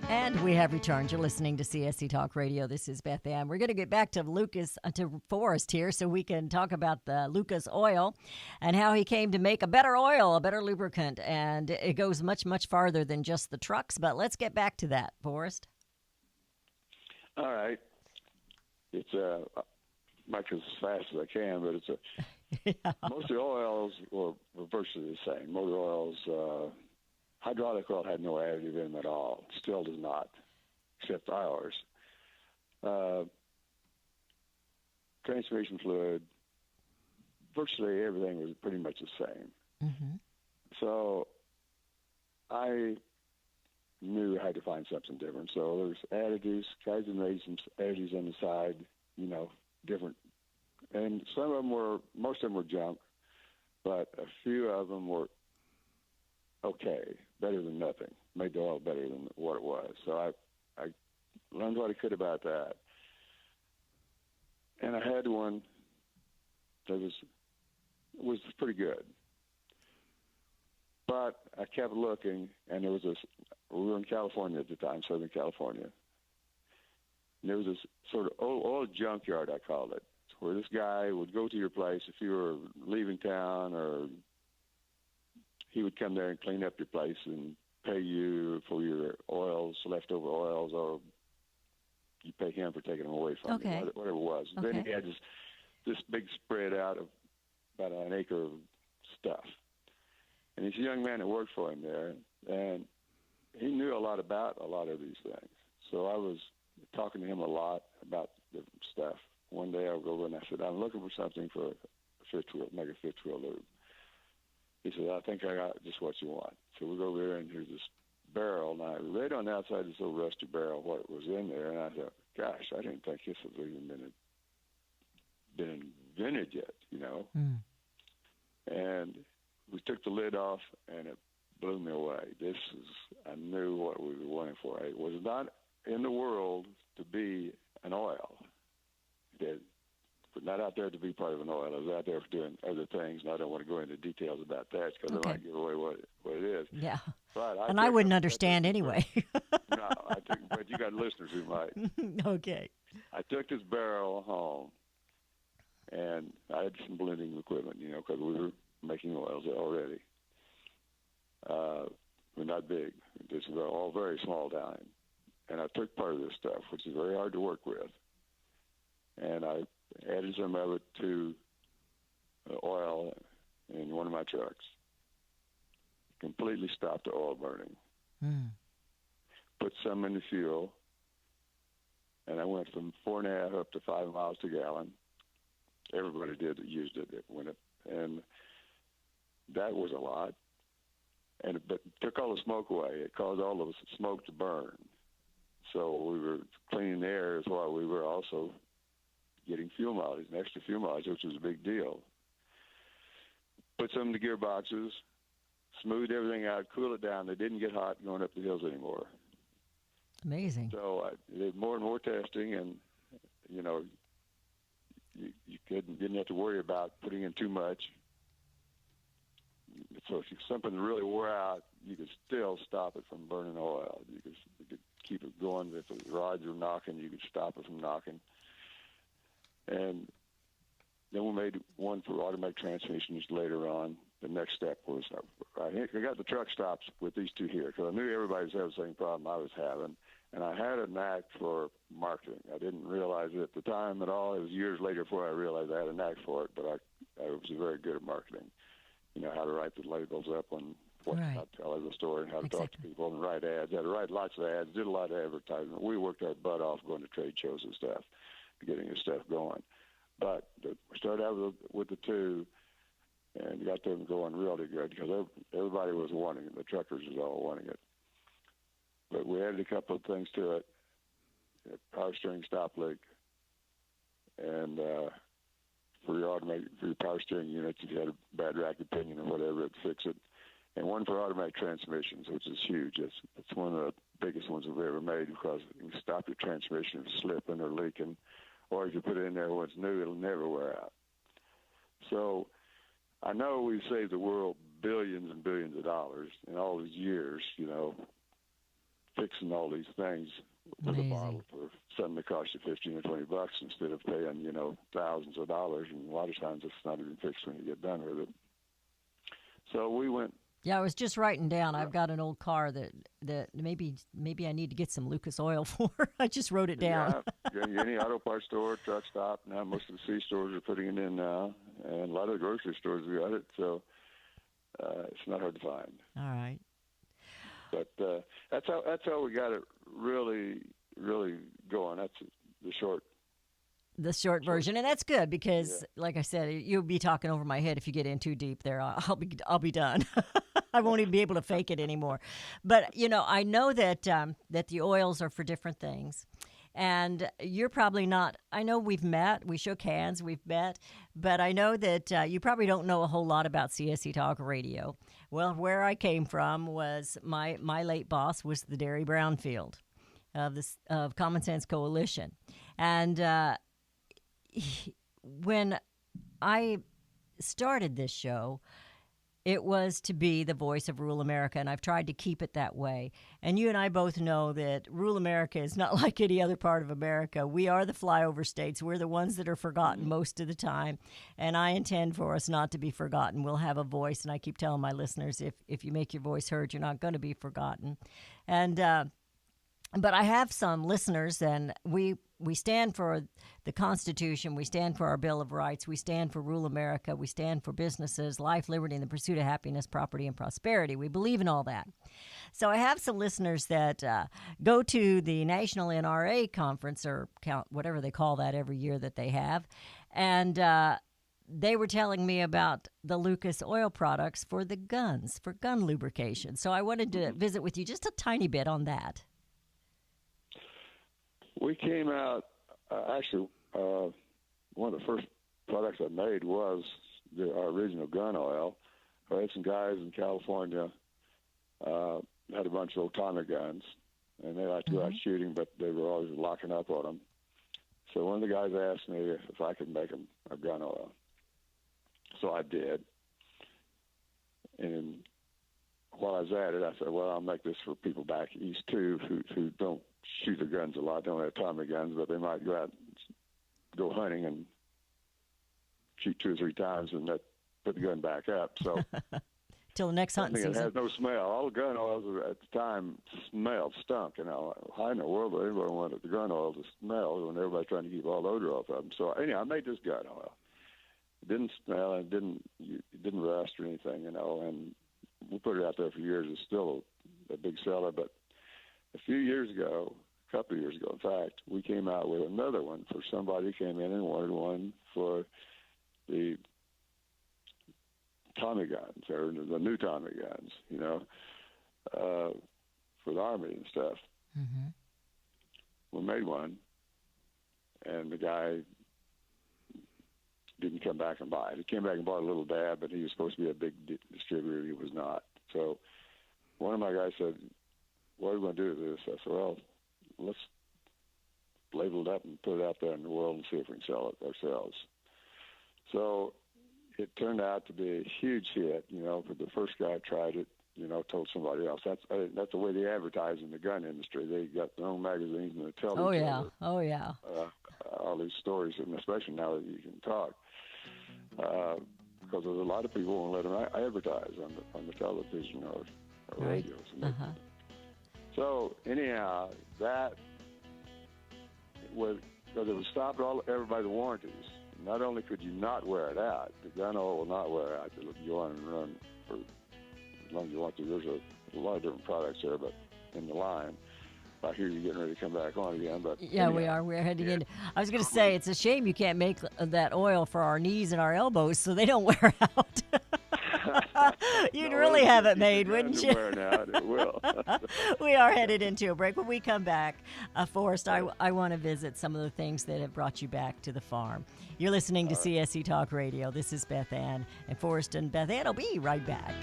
And we have returned. You're listening to CSC Talk Radio. This is Beth Ann. We're going to get back to to Forrest here so we can talk about the Lucas oil and how he came to make a better oil, a better lubricant. And it goes much, much farther than just the trucks. But let's get back to that, Forrest. All right. It's not as fast as I can, but it's Yeah. most of the oils were virtually the same. Motor oils, hydraulic oil had no additive in them at all. Still does not, except ours. Transmission fluid, virtually everything was pretty much the same. Mm-hmm. So I knew I had to find something different. So there's additives, guys had made some additives on the side, different. And most of them were junk, but a few of them were okay, better than nothing, made the oil better than what it was. So I learned what I could about that. And I had one that was pretty good. But I kept looking, and we were in California at the time, Southern California. And there was this sort of old junkyard, I called it, where this guy would go to your place if you were leaving town, or he would come there and clean up your place and pay you for your oils, leftover oils, or you pay him for taking them away from you, whatever it was. Okay. Then he had this big spread out of about an acre of stuff. And this young man that worked for him there, and he knew a lot about a lot of these things. So I was talking to him a lot about different stuff. One day I would go over and I said, I'm looking for something for a fifth wheel, make a fifth wheel lube. He said, I think I got just what you want. So we go over there, and here's this barrel. Now, I read on the outside this little rusty barrel what was in there, and I thought, gosh, I didn't think this had even been invented yet, Mm. And we took the lid off, and it blew me away. I knew what we were wanting for. It was not in the world to be an oil. But not out there to be part of an oil. I was out there for doing other things, and I don't want to go into details about that because I might give away what it is. Yeah. But I wouldn't understand anyway. No, but you got listeners who might. Okay. I took this barrel home, and I had some blending equipment, because we were making oils already. We're not big. This is all very small time. And I took part of this stuff, which is very hard to work with, and I added some of it to oil in one of my trucks. Completely stopped the oil burning. Mm. Put some in the fuel, and I went from 4.5 up to 5 miles to gallon. Everybody did that used it. And that was a lot. But it took all the smoke away. It caused all the smoke to burn. So we were cleaning the air as well. We were also getting fuel mileage, an extra fuel mileage, which was a big deal. Put some in the gearboxes, smoothed everything out, cool it down. They didn't get hot going up the hills anymore. Amazing. So I did more and more testing, and, you didn't have to worry about putting in too much. So if something really wore out, you could still stop it from burning oil. You could keep it going. If the rods were knocking, you could stop it from knocking. And then we made one for automatic transmissions later on. The next step was I got the truck stops with these two here because I knew everybody was having the same problem I was having. And I had a knack for marketing. I didn't realize it at the time at all. It was years later before I realized I had a knack for it, but I was very good at marketing. How to write the labels up on what to tell the story and how to talk to people and write ads. I had to write lots of ads, did a lot of advertising. We worked our butt off going to trade shows and stuff, getting this stuff going. But we started out with the two and got them going really good because everybody was wanting it. The truckers was all wanting it. But we added a couple of things to it, power steering stop leak, and for your power steering units, if you had a bad rack opinion or whatever, it'd fix it. And one for automatic transmissions, which is huge. It's one of the biggest ones we've ever made because it can stop your transmission from slipping or leaking. Or if you put it in there when it's new, it'll never wear out. So I know we've saved the world billions and billions of dollars in all these years, fixing all these things with Amazing. a bottle for something that costs you $15 or $20 instead of paying, thousands of dollars. And a lot of times it's not even fixed when you get done with it. So we went. Yeah, I was just writing down. I've got an old car that maybe I need to get some Lucas oil for. I just wrote it down. Yeah, any auto parts store, truck stop. Now most of the C stores are putting it in now, and a lot of the grocery stores have got it. So it's not hard to find. All right. But that's how we got it really, really going. That's the short version, and that's good because, like I said, you'll be talking over my head if you get in too deep there. I'll be done. I won't even be able to fake it anymore. But I know that the oils are for different things, and you're probably not. I know we've met, we shook hands, we've met, but I know that you probably don't know a whole lot about CSC Talk Radio. Well, where I came from was my late boss was the Derry Brownfield of Common Sense Coalition, and when I started this show, it was to be the voice of rural America, and I've tried to keep it that way. And you and I both know that rural America is not like any other part of America. We are the flyover states. We're the ones that are forgotten most of the time, and I intend for us not to be forgotten. We'll have a voice, and I keep telling my listeners, if you make your voice heard, you're not going to be forgotten. And but I have some listeners, and we stand for the Constitution. We stand for our Bill of Rights. We stand for rural America. We stand for businesses, life, liberty, and the pursuit of happiness, property, and prosperity. We believe in all that. So I have some listeners that go to the National NRA conference, or whatever they call that every year that they have, and they were telling me about the Lucas oil products for the guns, for gun lubrication. So I wanted to visit with you just a tiny bit on that. We came out, actually, one of the first products I made was our original gun oil. I had some guys in California had a bunch of old Tommy guns, and they liked to go out shooting, but they were always locking up on them. So one of the guys asked me if I could make them a gun oil. So I did. And while I was at it, I said, well, I'll make this for people back east, too, who don't shoot their guns a lot, don't have Tommy guns, but they might go out and go hunting and shoot 2 or 3 times and put the gun back up. So till the next hunting season. It has no smell. All the gun oils at the time stunk. How in the world would anybody want the gun oil to smell when everybody's trying to keep all the odor off of them? So anyhow, I made this gun oil. It didn't smell, and it didn't rust or anything, and we put it out there for years. It's still a big seller, but a couple of years ago, in fact, we came out with another one for somebody who came in and wanted one for the Tommy guns, or the new Tommy guns, for the Army and stuff. Mm-hmm. We made one, and the guy didn't come back and buy it. He came back and bought a little dab, but he was supposed to be a big distributor. He was not. So one of my guys said, what are we going to do with this? I said, well, let's label it up and put it out there in the world and see if we can sell it ourselves. So it turned out to be a huge hit. For the first guy tried it, told somebody else. That's the way they advertise in the gun industry. They got their own magazines and they tell each other. Oh, yeah. All these stories, and especially now that you can talk. Because there's a lot of people who won't let them advertise on the television or right. radios. So anyhow, that was because it would stop everybody's warranties. Not only could you not wear it out, the gun oil will not wear out. You want to run for as long as you want to. There's a lot of different products there, but in the line. I hear you getting ready to come back on again, but yeah, anyhow. We are. We're heading in. I was going to say it's a shame you can't make that oil for our knees and our elbows, so they don't wear out. You'd really have it made, wouldn't you? Wearing out, it will. We are headed into a break. When we come back, Forrest, I want to visit some of the things that have brought you back to the farm. You're listening to CSC Talk Radio. This is Beth Ann, and Forrest and Beth Ann will be right back.